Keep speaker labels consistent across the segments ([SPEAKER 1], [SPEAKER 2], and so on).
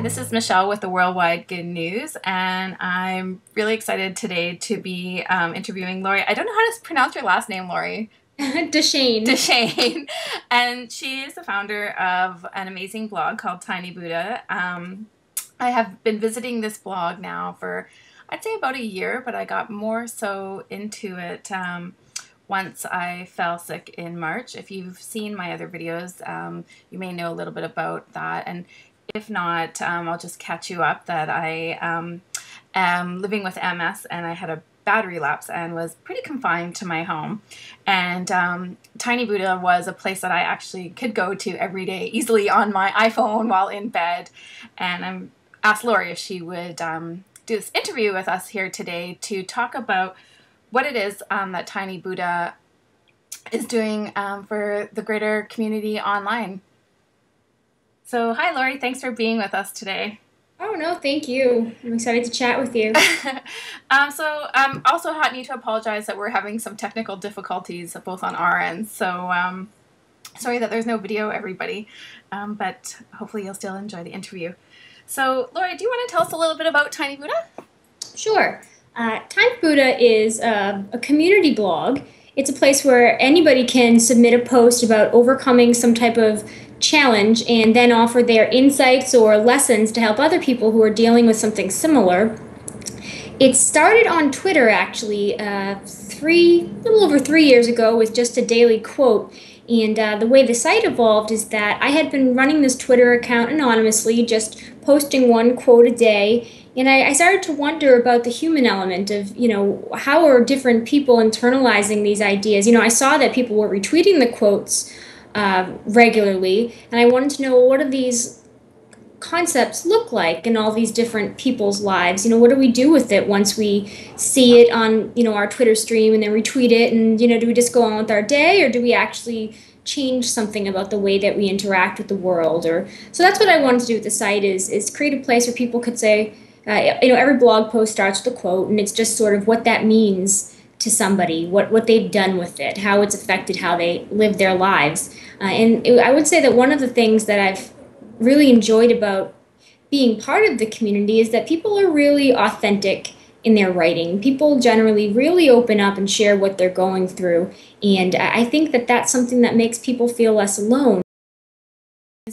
[SPEAKER 1] this is Michelle with the Worldwide Good News, and I'm really excited today to be interviewing Lori. I don't know how to pronounce your last name, Lori.
[SPEAKER 2] Deshane.
[SPEAKER 1] Deshane. And she is the founder of an amazing blog called Tiny Buddha. I have been visiting this blog now for, I'd say, about a year, but I got more so into it once I fell sick in March. If you've seen my other videos, you may know a little bit about that. And if not, I'll just catch you up that I am living with MS, and I had a bad relapse and was pretty confined to my home. And Tiny Buddha was a place that I actually could go to every day easily on my iPhone while in bed. And I asked Lori if she would do this interview with us here today to talk about what it is that Tiny Buddha is doing for the greater community online. So, hi Lori, thanks for being with us today.
[SPEAKER 2] Oh, no, thank you. I'm excited to chat with you.
[SPEAKER 1] So I also need to apologize that we're having some technical difficulties both on our end. So sorry that there's no video, everybody, but hopefully you'll still enjoy the interview. So Lori, do you want to tell us a little bit about Tiny Buddha?
[SPEAKER 2] Sure. Tiny Buddha is a community blog. It's a place where anybody can submit a post about overcoming some type of challenge and then offer their insights or lessons to help other people who are dealing with something similar. It started on Twitter, actually, a little over 3 years ago, with just a daily quote. And the way the site evolved is that I had been running this Twitter account anonymously, just posting one quote a day. And I started to wonder about the human element of, how are different people internalizing these ideas? I saw that people were retweeting the quotes regularly, and I wanted to know, what do these concepts look like in all these different people's lives? What do we do with it once we see it on, our Twitter stream and then retweet it, and, do we just go on with our day, or do we actually change something about the way that we interact with the world? So that's what I wanted to do with the site, is create a place where people could say, every blog post starts with a quote, and it's just sort of what that means to somebody, what they've done with it, how it's affected how they live their lives. I would say that one of the things that I've really enjoyed about being part of the community is that people are really authentic in their writing. People generally really open up and share what they're going through, and I think that that's something that makes people feel less alone.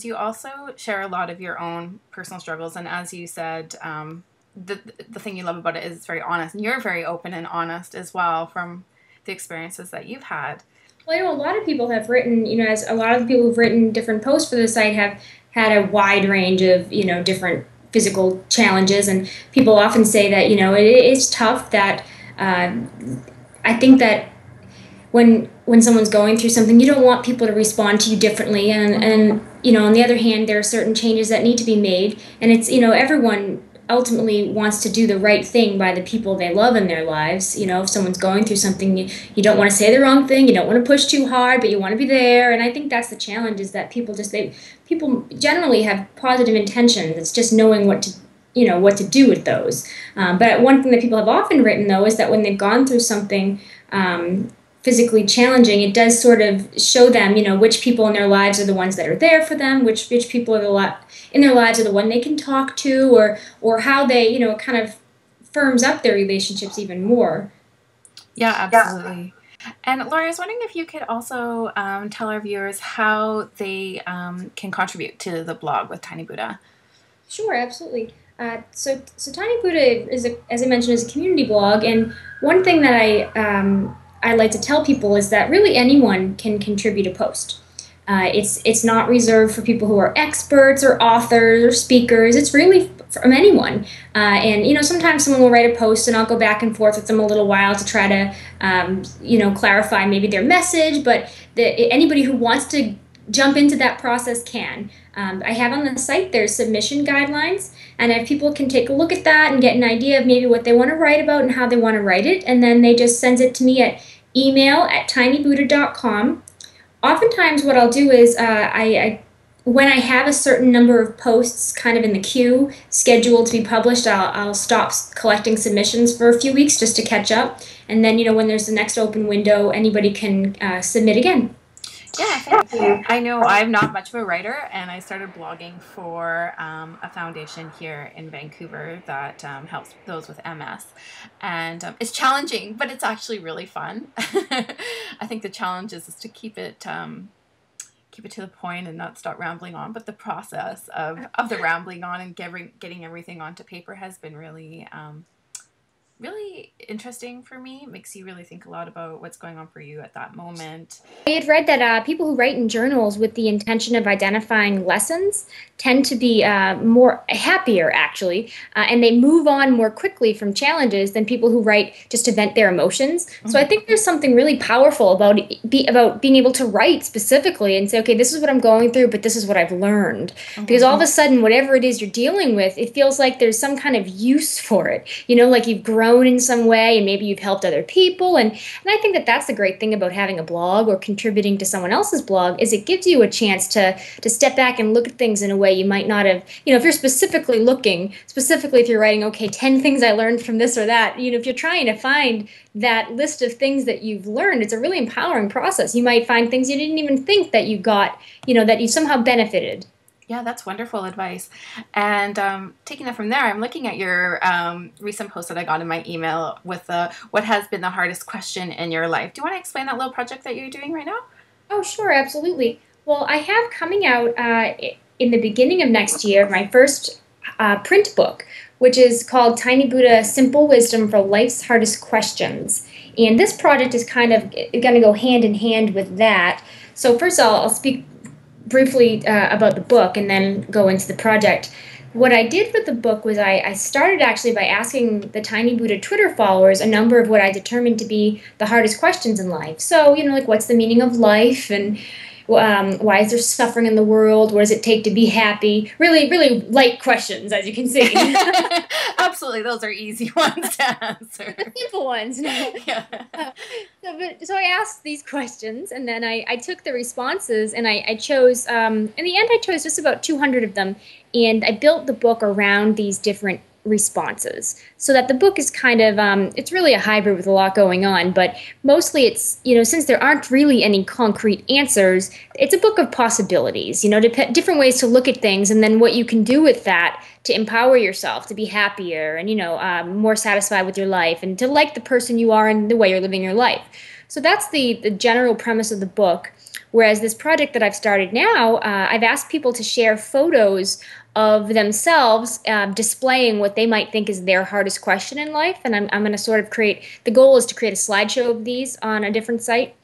[SPEAKER 1] You also share a lot of your own personal struggles, and as you said, the thing you love about it is it's very honest, and you're very open and honest as well from the experiences that you've had.
[SPEAKER 2] Well, a lot of people have written, as a lot of the people who've written different posts for the site have had a wide range of, different physical challenges, and people often say that, it is tough, that I think that when someone's going through something, you don't want people to respond to you differently, and on the other hand, there are certain changes that need to be made, and it's, everyone ultimately wants to do the right thing by the people they love in their lives. If someone's going through something, you don't want to say the wrong thing, you don't want to push too hard, but you want to be there. And I think that's the challenge, is that people generally have positive intentions. It's just knowing what to do with those. But one thing that people have often written, though, is that when they've gone through something physically challenging, it does sort of show them, which people in their lives are the ones that are there for them, which people are in their lives are the one they can talk to, or how they, kind of firms up their relationships even more.
[SPEAKER 1] Yeah, absolutely. Yeah. And Laura, I was wondering if you could also tell our viewers how they can contribute to the blog with Tiny Buddha.
[SPEAKER 2] Sure, absolutely. So Tiny Buddha is, as I mentioned, is a community blog, and one thing that I like to tell people is that really anyone can contribute a post. It's not reserved for people who are experts or authors or speakers. It's really from anyone. And sometimes someone will write a post, and I'll go back and forth with them a little while to try to clarify maybe their message. But anybody who wants to jump into that process can. I have on the site, there's submission guidelines, and if people can take a look at that and get an idea of maybe what they want to write about and how they want to write it, and then they just send it to me at email@tinybuddha.com. Oftentimes what I'll do is when I have a certain number of posts kind of in the queue scheduled to be published, I'll stop collecting submissions for a few weeks just to catch up, and then when there's the next open window, anybody can submit again.
[SPEAKER 1] Yeah, thank you. I know I'm not much of a writer, and I started blogging for a foundation here in Vancouver that helps those with MS. And it's challenging, but it's actually really fun. I think the challenge is to keep it to the point and not start rambling on. But the process of the rambling on and getting everything onto paper has been really interesting for me. It makes you really think a lot about what's going on for you at that moment.
[SPEAKER 2] I had read that people who write in journals with the intention of identifying lessons tend to be more happier, actually, and they move on more quickly from challenges than people who write just to vent their emotions. So I
[SPEAKER 1] Mm-hmm.
[SPEAKER 2] think there's something really powerful about being able to write specifically and say, okay, this is what I'm going through, but this is what I've learned. Because
[SPEAKER 1] Mm-hmm.
[SPEAKER 2] all of a sudden, whatever it is you're dealing with, it feels like there's some kind of use for it. You know, like you've grown in some way, and maybe you've helped other people, and I think that that's the great thing about having a blog or contributing to someone else's blog is it gives you a chance to step back and look at things in a way you might not have. You know, if you're specifically looking, specifically if you're writing, okay, 10 things I learned from this or that, you know, if you're trying to find that list of things that you've learned, it's a really empowering process. You might find things you didn't even think that you got, you know, that you somehow benefited.
[SPEAKER 1] Yeah, that's wonderful advice. And taking that from there, I'm looking at your recent post that I got in my email with what has been the hardest question in your life. Do you want to explain that little project that you're doing right now?
[SPEAKER 2] Oh, sure, absolutely. Well, I have coming out in the beginning of next year my first print book, which is called Tiny Buddha Simple Wisdom for Life's Hardest Questions. And this project is kind of going to go hand in hand with that. So, first, I'll speak briefly about the book and then go into the project. What I did with the book was I started actually by asking the Tiny Buddha Twitter followers a number of what I determined to be the hardest questions in life. So, you know, like what's the meaning of life, and why is there suffering in the world? What does it take to be happy? Really, really light questions, as you can see.
[SPEAKER 1] Absolutely, those are easy ones to answer.
[SPEAKER 2] The simple ones.
[SPEAKER 1] Yeah.
[SPEAKER 2] So I asked these questions, and then I took the responses, and I chose, in the end, I chose just about 200 of them, and I built the book around these different responses so that the book is kind of, it's really a hybrid with a lot going on, but mostly it's, you know, since there aren't really any concrete answers, it's a book of possibilities, you know, different ways to look at things, and then what you can do with that to empower yourself to be happier and, you know, more satisfied with your life and to like the person you are and the way you're living your life. So that's the general premise of the book. Whereas this project that I've started now, I've asked people to share photos of themselves displaying what they might think is their hardest question in life. And I'm going to sort of the goal is to create a slideshow of these on a different site.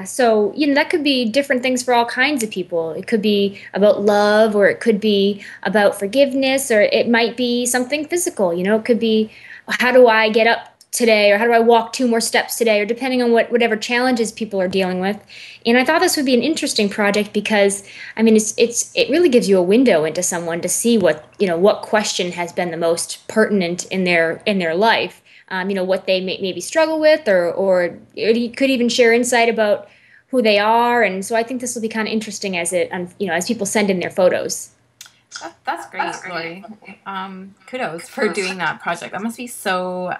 [SPEAKER 2] So, you know, that could be different things for all kinds of people. It could be about love, or it could be about forgiveness, or it might be something physical. You know, it could be, how do I get up today, or how do I walk 2 more steps today, or depending on whatever challenges people are dealing with. And I thought this would be an interesting project because, I mean, it really gives you a window into someone to see what question has been the most pertinent in their life. You know, what they maybe struggle with, or you could even share insight about who they are. And so I think this will be kind of interesting as people send in their photos.
[SPEAKER 1] That's great, Lori. Kudos for doing that project. That must be so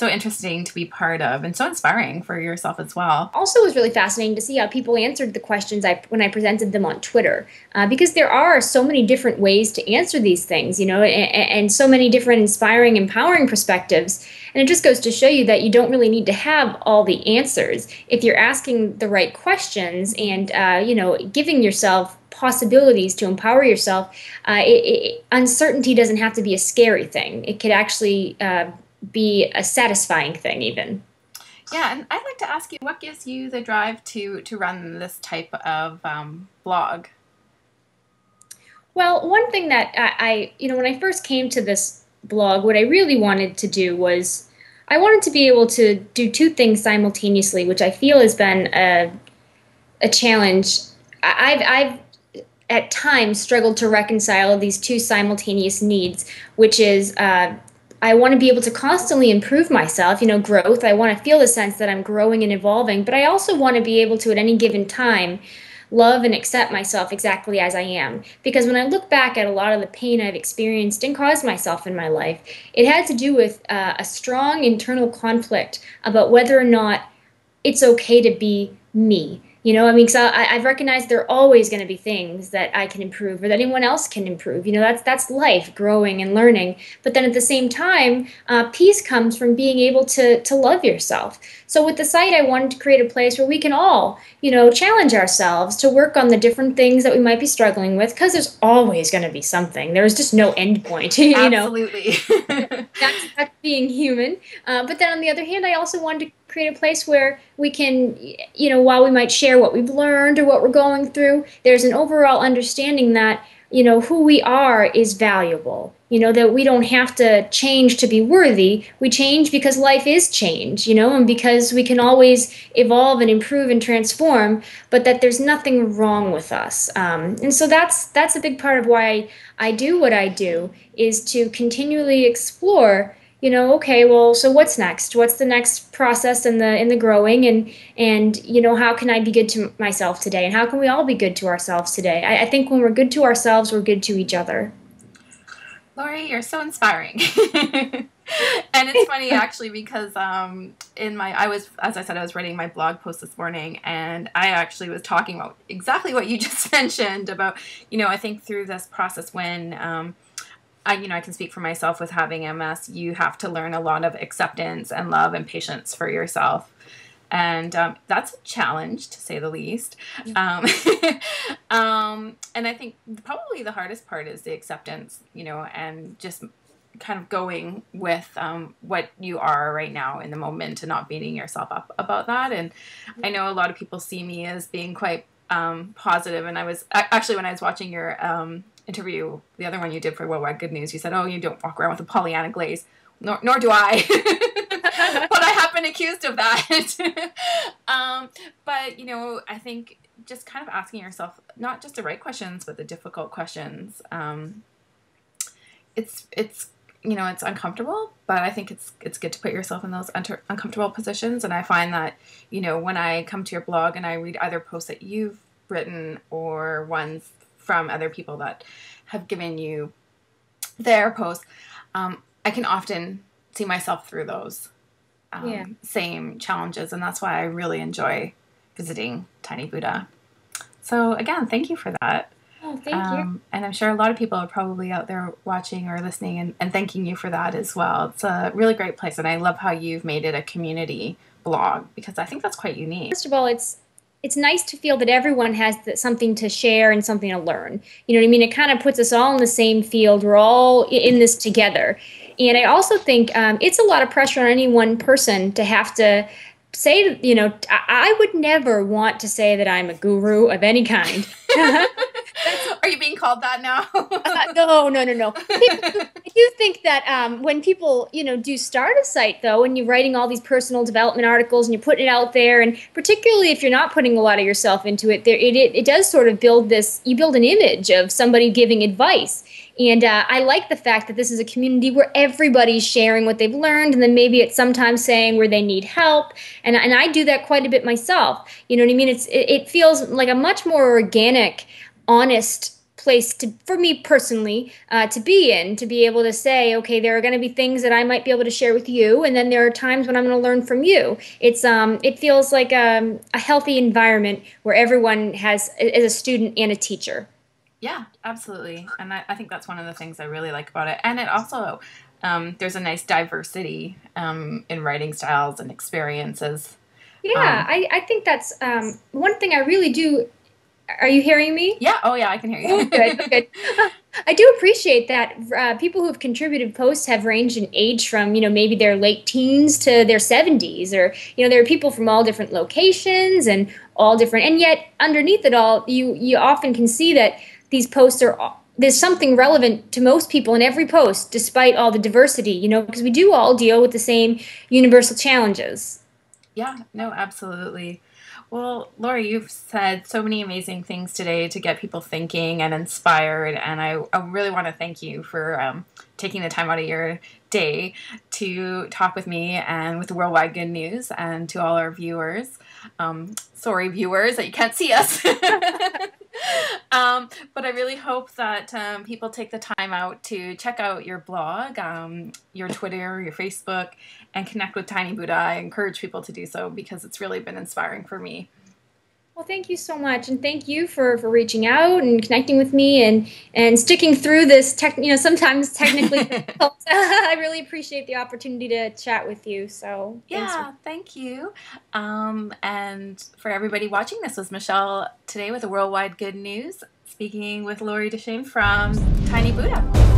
[SPEAKER 1] interesting to be part of, and so inspiring for yourself as well.
[SPEAKER 2] Also, it was really fascinating to see how people answered the questions when I presented them on Twitter, because there are so many different ways to answer these things, you know, and so many different inspiring, empowering perspectives. And it just goes to show you that you don't really need to have all the answers if you're asking the right questions and giving yourself possibilities to empower yourself. Uncertainty doesn't have to be a scary thing. It could actually be a satisfying thing, even.
[SPEAKER 1] Yeah, and I'd like to ask you, what gives you the drive to run this type of blog?
[SPEAKER 2] Well, one thing that when I first came to this blog, what I really wanted to do was I wanted to be able to do two things simultaneously, which I feel has been a challenge. I've at times struggled to reconcile these two simultaneous needs, which is I want to be able to constantly improve myself, you know, growth. I want to feel the sense that I'm growing and evolving, but I also want to be able to, at any given time, love and accept myself exactly as I am. Because when I look back at a lot of the pain I've experienced and caused myself in my life, it had to do with a strong internal conflict about whether or not it's okay to be me. I mean, because I've recognized there are always going to be things that I can improve or that anyone else can improve. That's life, growing and learning. But then at the same time, peace comes from being able to love yourself. So with the site, I wanted to create a place where we can all, challenge ourselves to work on the different things that we might be struggling with, because there's always going to be something. There's just no end point,
[SPEAKER 1] Absolutely.
[SPEAKER 2] that's being human. But then on the other hand, I also wanted to create a place where we can, while we might share what we've learned or what we're going through, there's an overall understanding that, who we are is valuable. That we don't have to change to be worthy. We change because life is change, and because we can always evolve and improve and transform, but that there's nothing wrong with us. And so that's a big part of why I do what I do, is to continually explore, okay, well, so what's next? What's the next process in the growing, and how can I be good to myself today, and how can we all be good to ourselves today? I think when we're good to ourselves, we're good to each other.
[SPEAKER 1] Lori, you're so inspiring. And it's funny actually because as I said, I was writing my blog post this morning, and I actually was talking about exactly what you just mentioned about, I think through this process when I can speak for myself with having MS, you have to learn a lot of acceptance and love and patience for yourself. And that's a challenge, to say the least. And I think probably the hardest part is the acceptance, and just kind of going with what you are right now in the moment and not beating yourself up about that. And I know a lot of people see me as being quite positive. And I was actually, when I was watching your interview, the other one you did for Worldwide Good News, you said, "Oh, you don't walk around with a Pollyanna glaze." Nor do I. But I have been accused of that. But, I think just kind of asking yourself not just the right questions, but the difficult questions. It's uncomfortable, but I think it's good to put yourself in those uncomfortable positions. And I find that, when I come to your blog and I read either posts that you've written or ones from other people that have given you their posts, I can often see myself through those
[SPEAKER 2] Yeah.
[SPEAKER 1] same challenges, and that's why I really enjoy visiting Tiny Buddha. So again, thank you for that.
[SPEAKER 2] Oh, thank you.
[SPEAKER 1] And I'm sure a lot of people are probably out there watching or listening and thanking you for that as well. It's a really great place, and I love how you've made it a community blog, because I think that's quite unique.
[SPEAKER 2] First of all, it's nice to feel that everyone has something to share and something to learn. You know what I mean? It kind of puts us all in the same field. We're all in this together. And I also think it's a lot of pressure on any one person to have to say, I would never want to say that I'm a guru of any kind.
[SPEAKER 1] Are you being called that now?
[SPEAKER 2] No, no, no, no. I do think that when people, do start a site, though, and you're writing all these personal development articles and you're putting it out there, and particularly if you're not putting a lot of yourself into it, it does sort of you build an image of somebody giving advice. And I like the fact that this is a community where everybody's sharing what they've learned, and then maybe it's sometimes saying where they need help. And I do that quite a bit myself. You know what I mean? It feels like a much more organic, honest place for me personally to be in, to be able to say, okay, there are going to be things that I might be able to share with you, and then there are times when I'm going to learn from you. It feels like a healthy environment where everyone is a student and a teacher.
[SPEAKER 1] Yeah, absolutely. And I think that's one of the things I really like about it. And it also, there's a nice diversity in writing styles and experiences.
[SPEAKER 2] Yeah, I think that's one thing I really do. Are you hearing me?
[SPEAKER 1] Yeah. Oh, yeah, I can hear you.
[SPEAKER 2] Oh, good, good. I do appreciate that people who have contributed posts have ranged in age from, maybe their late teens to their 70s, or, there are people from all different locations and all different, and yet underneath it all, you often can see that these posts there's something relevant to most people in every post, despite all the diversity, because we do all deal with the same universal challenges.
[SPEAKER 1] Yeah, no, absolutely. Well, Lori, you've said so many amazing things today to get people thinking and inspired, and I really want to thank you for taking the time out of your day to talk with me and with the Worldwide Good News, and to all our viewers. Sorry, viewers, that you can't see us. But I really hope that people take the time out to check out your blog, your Twitter, your Facebook, and connect with Tiny Buddha. I encourage people to do so because it's really been inspiring for me.
[SPEAKER 2] Well, thank you so much, and thank you for reaching out and connecting with me and sticking through this sometimes technically difficult. I really appreciate the opportunity to chat with you. So thanks for
[SPEAKER 1] Yeah, thank you. And for everybody watching, this was Michelle today with the Worldwide Good News, speaking with Lori Deshane from Tiny Buddha.